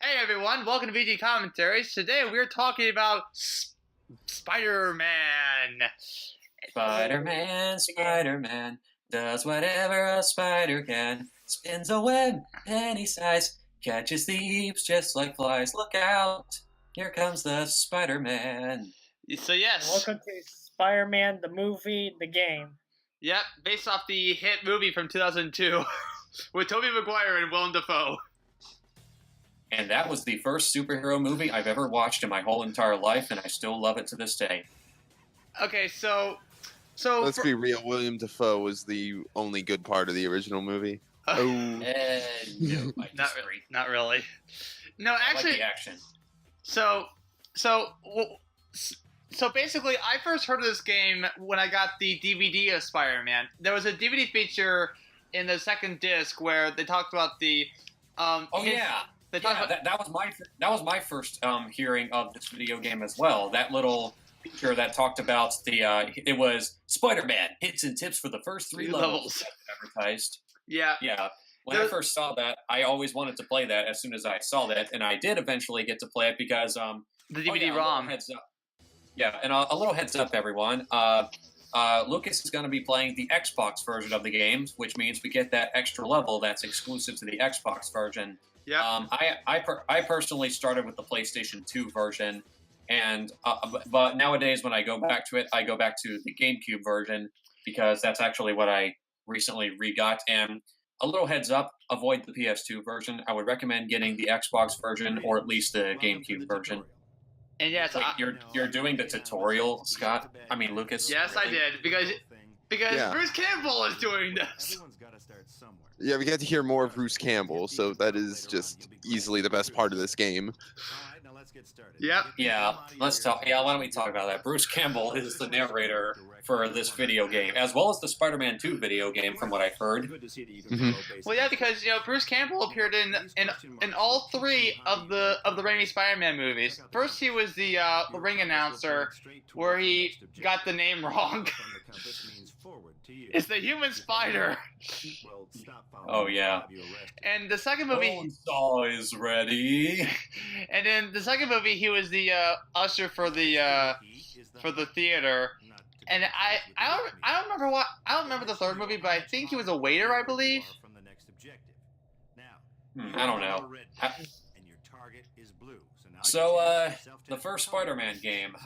Hey everyone, welcome to VG Commentaries. Today we're talking about Spider-Man. Spider-Man does whatever a spider can. Spins a web any size, catches thieves just like flies. Look out, here comes the Spider-Man. So yes. Welcome to Spider-Man, the movie, the game. Yep, based off the hit movie from 2002 with Tobey Maguire and Willem Dafoe. And that was the first superhero movie I've ever watched in my whole entire life, and I still love it to this day. Okay, so let's be real. Willem Dafoe was the only good part of the original movie. No, I disagree. Not really. No, actually, I like the action. So basically, I first heard of this game when I got the DVD of Spider-Man. There was a DVD feature in the second disc where they talked about the that was my first hearing of this video game as well. That little feature that talked about it was Spider-Man hits and tips for the first three levels advertised. Yeah. When I first saw that, I always wanted to play that as soon as I saw that, and I did eventually get to play it because the DVD-ROM. Yeah, and a little heads up, everyone. Lucas is going to be playing the Xbox version of the game, which means we get that extra level that's exclusive to the Xbox version. Yeah. I personally started with the PlayStation 2 version, and but nowadays when I go back to it, I go back to the GameCube version because that's actually what I recently re-got. And a little heads up: avoid the PS2 version. I would recommend getting the Xbox version or at least the GameCube version. And yes, you're doing the tutorial, Scott. I mean, Lucas. Yes, really? I did because yeah. Bruce Campbell is doing this. Yeah, we get to hear more of Bruce Campbell, so that is just easily the best part of this game. Yep. Yeah, let's talk. Yeah, why don't we talk about that? Bruce Campbell is the narrator for this video game, as well as the Spider-Man 2 video game, from what I've heard. Mm-hmm. Well, yeah, because Bruce Campbell appeared in all three of the Raimi Spider-Man movies. First, he was the ring announcer, where he got the name wrong. It's the Human Spider. Oh yeah. And the second movie, Bonesaw is ready. And in the second movie, he was the usher for the theater. And I don't remember the third movie, but I think he was a waiter, I believe. I don't know. So the first Spider-Man game.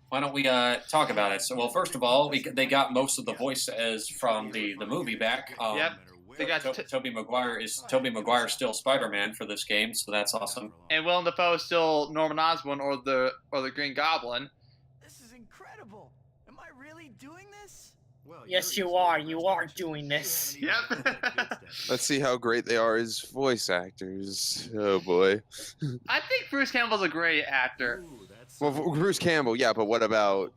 Why don't we talk about it? So, well, first of all, they got most of the voices from the movie back. Yep. They got Tobey Maguire still Spider-Man for this game, so that's awesome. And Willem Dafoe is still Norman Osborn or the Green Goblin. This is incredible. Am I really doing this? Well, yes, you are. You are doing this. Yep. Let's see how great they are as voice actors. Oh boy. I think Bruce Campbell's a great actor. Well, Bruce Campbell, yeah, but what about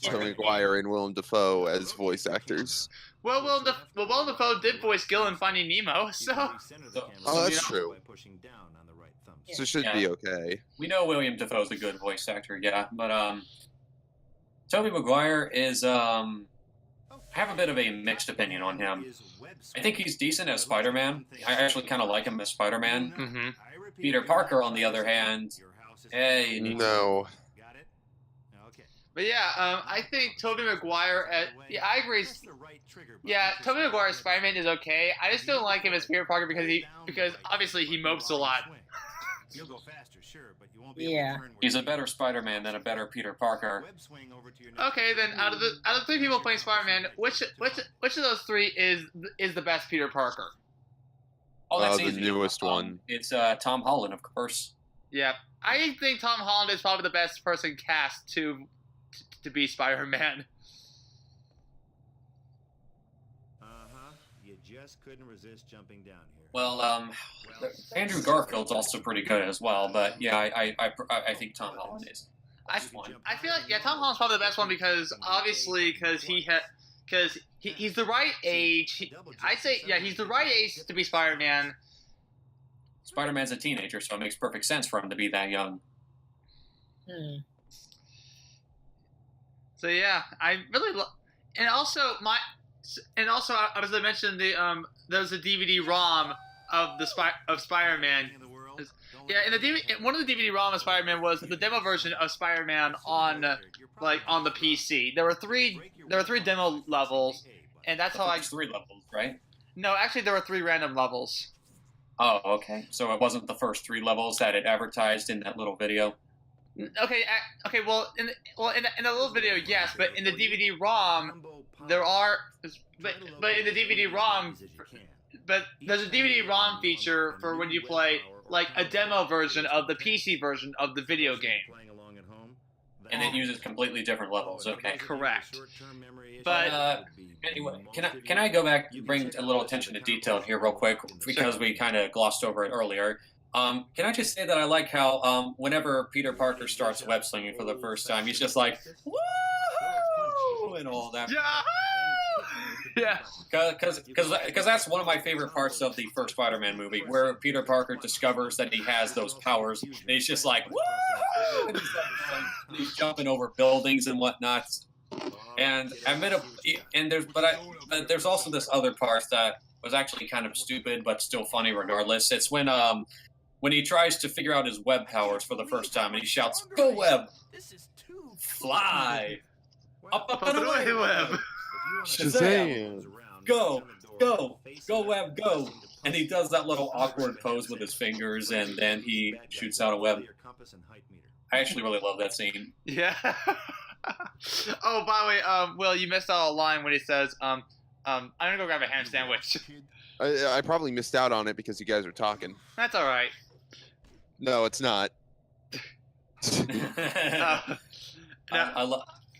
Tobey Maguire and Willem Dafoe as voice actors? Well, Willem Dafoe did voice Gil in Finding Nemo, so. Oh, that's true. So it should be okay. We know William Dafoe's a good voice actor, yeah, but Tobey Maguire is I have a bit of a mixed opinion on him. I think he's decent as Spider-Man. I actually kind of like him as Spider-Man. Mm-hmm. Peter Parker, on the other hand, no. But yeah, I think Tobey Maguire. I agree. Yeah, Tobey Maguire's Spider-Man is okay. I just don't like him as Peter Parker because obviously he mopes a lot. Yeah. He's a better Spider-Man than a better Peter Parker. Okay, then out of the three people playing Spider-Man, which of those three is the best Peter Parker? Oh, that's the easy. newest one. It's Tom Holland, of course. Yeah, I think Tom Holland is probably the best person cast to be Spider-Man. You just couldn't resist jumping down here. Well, Andrew Garfield's also pretty good as well, but yeah, I think Tom Holland is. I feel like Tom Holland's probably the best one because he's the right age. I'd say he's the right age to be Spider-Man. Spider-Man's a teenager, so it makes perfect sense for him to be that young. So yeah, I really and also as I mentioned, there's a DVD-ROM of Spider-Man. Yeah, in the one of the DVD-ROM of Spider-Man was the demo version of Spider-Man on the PC. There were three demo levels, and that's how I. 3 levels, right? No, actually, there were 3 random levels. Oh, okay. So it wasn't the first 3 levels that it advertised in that little video. Okay, Well, in the little video, yes, but in the DVD-ROM, there are. But in the DVD-ROM, but there's a DVD-ROM feature for when you play like a demo version of the PC version of the video game. And it uses completely different levels. Okay. Correct. But anyway, can I go back, bring a little attention to detail here real quick, because we kind of glossed over it earlier. Can I just say that I like how whenever Peter Parker starts web slinging for the first time, he's just like, woo, and all that. yeah. Because that's one of my favorite parts of the first Spider-Man movie, where Peter Parker discovers that he has those powers, and he's just like, woo! And he's jumping over buildings and whatnot. And there's also this other part that was actually kind of stupid, but still funny regardless. It's when he tries to figure out his web powers for the first time, and he shouts, "Go web! Fly! Up and away, web! Shazam! Go! Go! Go web, go!" And he does that little awkward pose with his fingers, and then he shoots out a web. I actually really love that scene. Yeah. Oh, by the way, Will, you missed out a line when he says, I'm gonna go grab a ham sandwich. I probably missed out on it because you guys are talking. That's all right. No, it's not.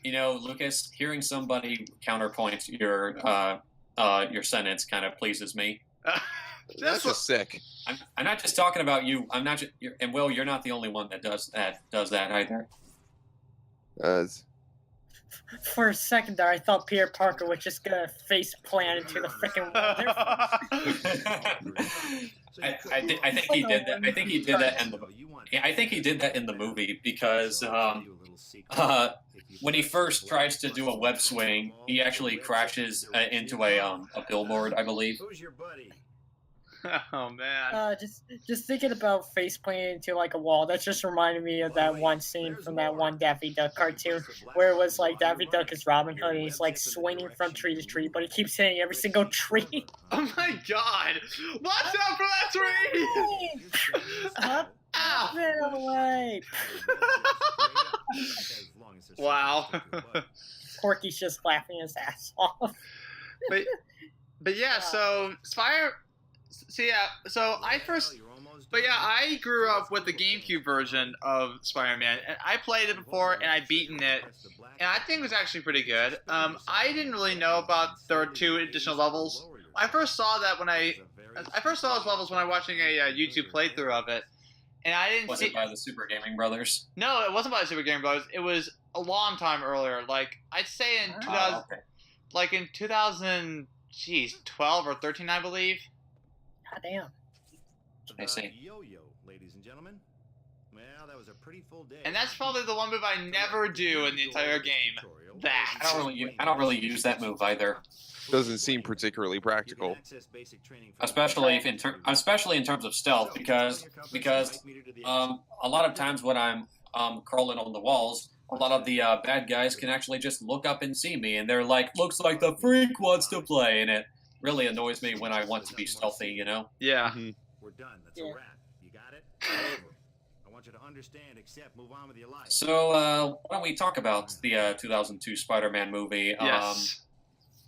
Lucas, hearing somebody counterpoint your sentence kind of pleases me. That's just sick. I'm not just talking about you. I'm not just, and Will, you're not the only one that does that either. For a second there, I thought Peter Parker was just gonna face plant into the freaking wall. I think he did that. I think he did that in the. I think he did that in the movie because when he first tries to do a web swing, he actually crashes into a billboard, I believe. Oh man. Just thinking about face planting into like a wall. That just reminded me of that one scene from that one Daffy Duck cartoon where it was like Daffy Duck is Robin Hood and he's like swinging from tree to tree, but he keeps hitting every single tree. Oh my God! Watch out for that tree! Up and away. Wow. Corky's just laughing his ass off. But yeah, so I grew up with the GameCube version of Spider-Man, and I played it before, and I beaten it, and I think it was actually pretty good. I didn't really know about there were 2 additional levels. I first saw those levels when I was watching a YouTube playthrough of it, and I didn't Was it by the Super Gaming Brothers? No, it wasn't by the Super Gaming Brothers. It was a long time earlier. Like I'd say in 2000, like in 2012 or 13, I believe. God damn. I see. Ladies and gentlemen. Well, that was a pretty full day. And that's probably the one move I never do in the entire game. That. I don't really use that move either. Doesn't seem particularly practical. Especially in terms of stealth, because a lot of times when I'm crawling on the walls, a lot of the bad guys can actually just look up and see me, and they're like, "Looks like the freak wants to play," and it really annoys me when I want to be stealthy, you know? Yeah. Mm-hmm. We're done. That's a wrap. You got it? I want you to understand, accept, move on with your life. So, why don't we talk about the 2002 Spider-Man movie? Yes.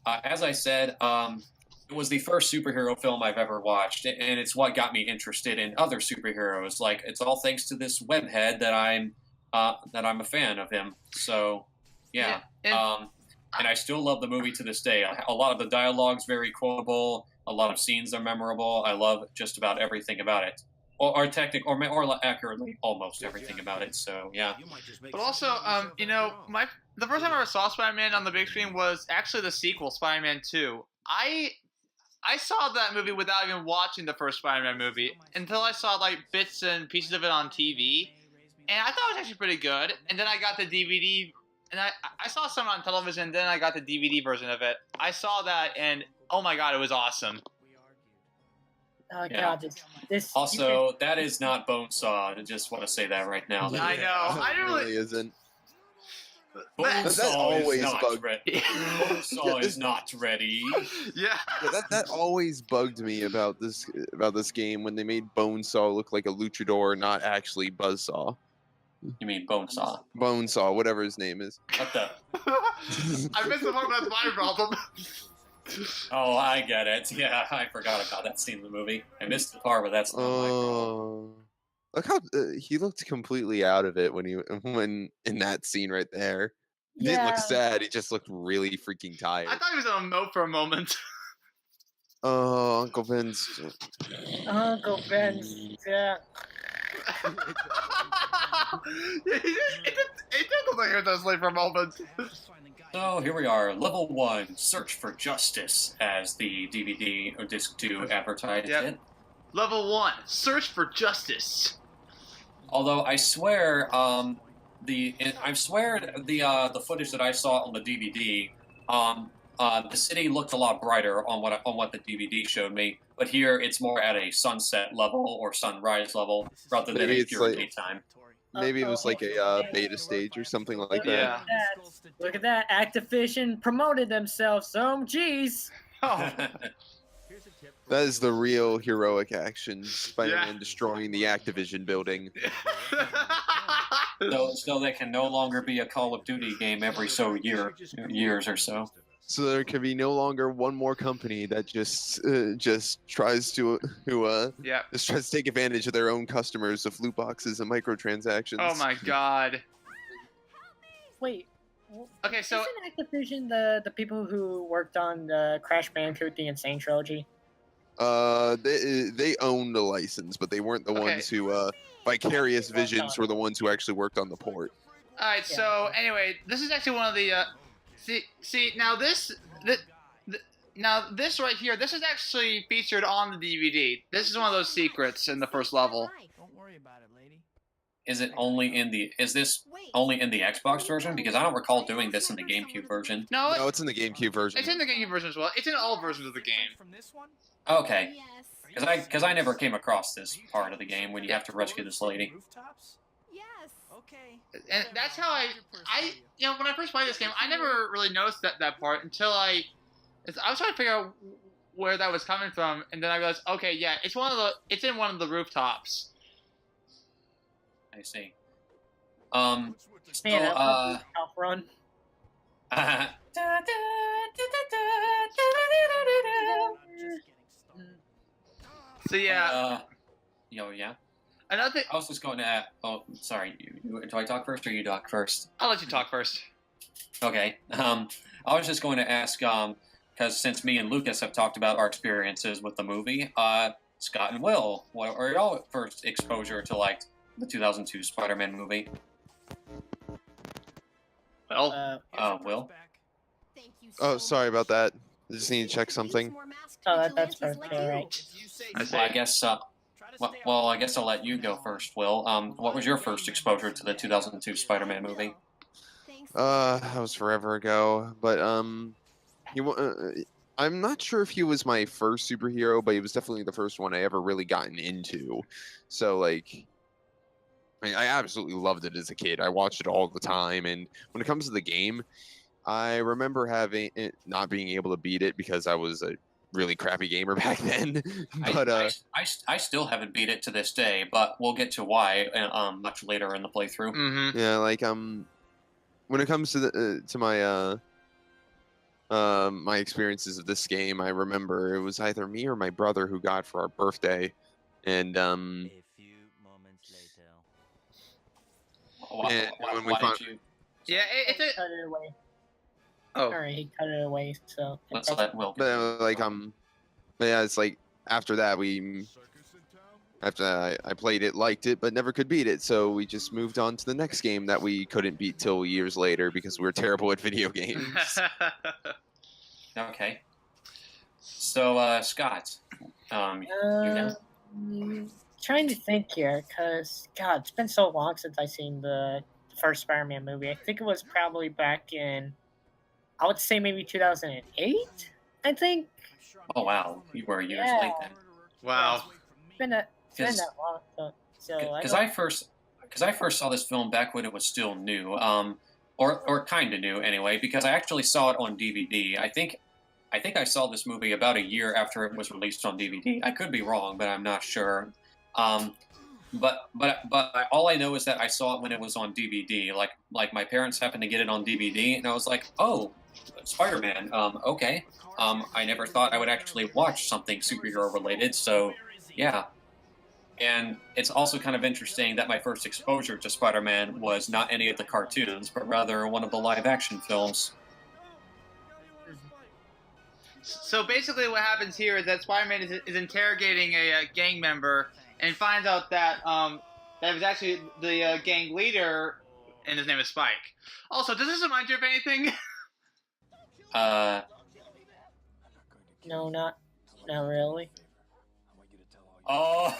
As I said, it was the first superhero film I've ever watched, and it's what got me interested in other superheroes. Like, it's all thanks to this webhead that I'm a fan of him. So, yeah. And I still love the movie to this day. A lot of the dialogue's very quotable. A lot of scenes are memorable. I love just about everything about it. Or accurately, almost everything about it. So, yeah. But also, the first time I ever saw Spider-Man on the big screen was actually the sequel, Spider-Man 2. I saw that movie without even watching the first Spider-Man movie until I saw like bits and pieces of it on TV, and I thought it was actually pretty good. And then I got the DVD, and I saw some on television. And then I got the DVD version of it. I saw that, and oh my God, it was awesome. Oh Yeah. god, this Also, that is not Bonesaw. I just want to say that right now. I know. I It don't really really. isn't. That- Bonesaw always is not bugged- ready. Bonesaw is not ready. Yeah. Yeah, that always bugged me about this game when they made Bonesaw look like a luchador, not actually Buzzsaw. You mean Bonesaw? Bonesaw, whatever his name is. What the? I missed the part that's my problem. Oh, I get it. Yeah, I forgot about that scene in the movie. I missed the part, but that's not my problem. Oh, look how he looked completely out of it when in that scene right there. He didn't look Yeah. sad. He just looked really freaking tired. I thought he was on a moat for a moment. Oh, Uncle Ben's. Uncle Ben. Yeah. It did look like it was asleep for a moment. So here we are, level 1, Search for Justice, as the DVD or disc 2 advertised Yep. it. Level 1, search for justice. Although I swear, the footage that I saw on the DVD, the city looked a lot brighter on what the DVD showed me. But here it's more at a sunset level or sunrise level rather than Maybe a it's pure like- daytime. Maybe it was like a beta stage or something like that. Yeah. Look at that. Activision promoted themselves. So, geez. Oh. That is the real heroic action. Spider-Man Yeah. destroying the Activision building. So they can no longer be a Call of Duty game every years or so. So there can be no longer one more company that just tries to Yeah. just tries to take advantage of their own customers of loot boxes and microtransactions. Oh my god. Wait. Okay, so Isn't Activision the people who worked on the Crash Bandicoot the Insane Trilogy? They own the license, but they weren't the Okay. ones who Vicarious Visions were the ones who actually worked on the port. all right. So anyway, this is actually one of the see now this right here. This is actually featured on the DVD. This is one of those secrets in the first level. Don't worry about it, lady. Is this only in the Xbox version? Because I don't recall doing this in the GameCube version. No, No, it's in the GameCube version. it's in the GameCube version as well. It's in all versions of the game. From this one? Okay, Yes. because I never came across this part of the game when you have to rescue this lady. Rooftops? Yes. Okay. And that's how I when I first played this game, I never really noticed that part until I was trying to figure out where that was coming from, and then I realized, okay, yeah, it's in one of the rooftops. I see. Man, that tough run. So yeah, yeah. another thing. I was just going to add. Oh, sorry. Do I talk first or you talk first? I'll let you talk first. Okay. I was just going to ask, because since me and Lucas have talked about our experiences with the movie, Scott and Will, what are y'all first exposure to like the 2002 Spider-Man movie? Well, Will. Thank you Oh, so sorry much. about that. I just need to check something. Oh, that's okay, right. I see. Well, I guess. Well, I guess I'll let you go first, Will. What was your first exposure to the 2002 Spider-Man movie? That was forever ago. But I'm not sure if he was my first superhero, but he was definitely the first one I ever really gotten into. So like, I absolutely loved it as a kid. I watched it all the time, and when it comes to the game, I remember having it not being able to beat it because I was a really crappy gamer back then. But I still haven't beat it to this day, but we'll get to why much later in the playthrough. Mm-hmm. yeah, like when it comes to my my experiences of this game, I remember it was either me or my brother who got it for our birthday, and A few moments later. when we Why found- did you? Yeah, it's a. Cut it away. Oh, Alright, he cut it away, so. Let's let Will. but like but yeah, it's like after that I played it, liked it, but never could beat it, so we just moved on to the next game that we couldn't beat till years later because we were terrible at video games. Okay. So, Scott, Trying to think here, because, God, it's been so long since I've seen the first Spider-Man movie. I think it was probably back in, I would say maybe 2008, I think. oh wow, you were years Yeah. late then. Wow. It's been that long. Because I first saw this film back when it was still new, or kind of new anyway. Because I actually saw it on DVD. I think I saw this movie about a year after it was released on DVD. I could be wrong, but I'm not sure. But all I know is that I saw it when it was on DVD. Like my parents happened to get it on DVD, and I was like, oh, Spider-Man. Okay. I never thought I would actually watch something superhero related. So, yeah. And it's also kind of interesting that my first exposure to Spider-Man was not any of the cartoons, but rather one of the live-action films. So basically, what happens here is that Spider-Man is interrogating a gang member and finds out that that was actually the gang leader, and his name is Spike. Also, does this remind you of anything? No, not really. Oh,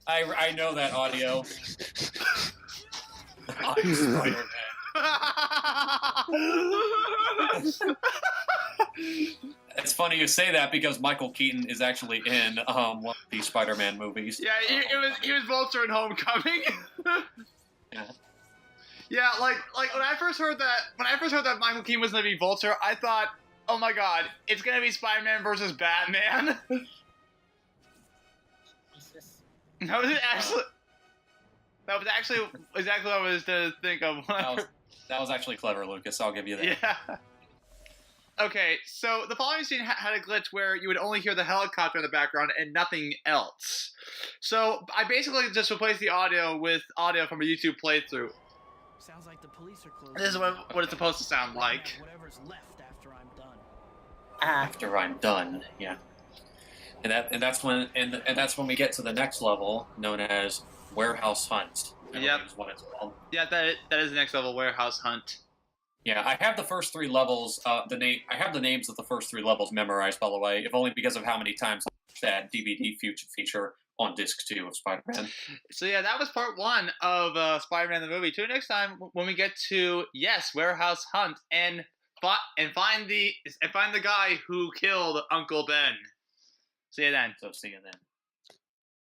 I know that audio. I'm Spider-Man. It's funny you say that because Michael Keaton is actually in one of these Spider-Man movies. Yeah, he was Vulture in Homecoming. Yeah. Yeah, like when I first heard that Michael Keaton was gonna be Vulture, I thought, oh my god, it's gonna be Spider-Man versus Batman. That was actually exactly what I was to think of. That was actually clever, Lucas. I'll give you that. Yeah. Okay, so the following scene had a glitch where you would only hear the helicopter in the background and nothing else. So I basically just replaced the audio with audio from a YouTube playthrough. Sounds like the police are closing. This is what it's supposed to sound like. Whatever's left after I'm done. After I'm done, yeah. And that's when we get to the next level, known as Warehouse Hunt. Yep. Is what it's called. Yeah, that is the next level, Warehouse Hunt. Yeah, I have the first three levels. I have the names of the first three levels memorized, by the way, if only because of how many times I watched that DVD feature on disc 2 of Spider-Man. So yeah, that was part 1 of Spider-Man the movie. Tune in next time when we get to Warehouse Hunt and find the guy who killed Uncle Ben. See you then. So see you then.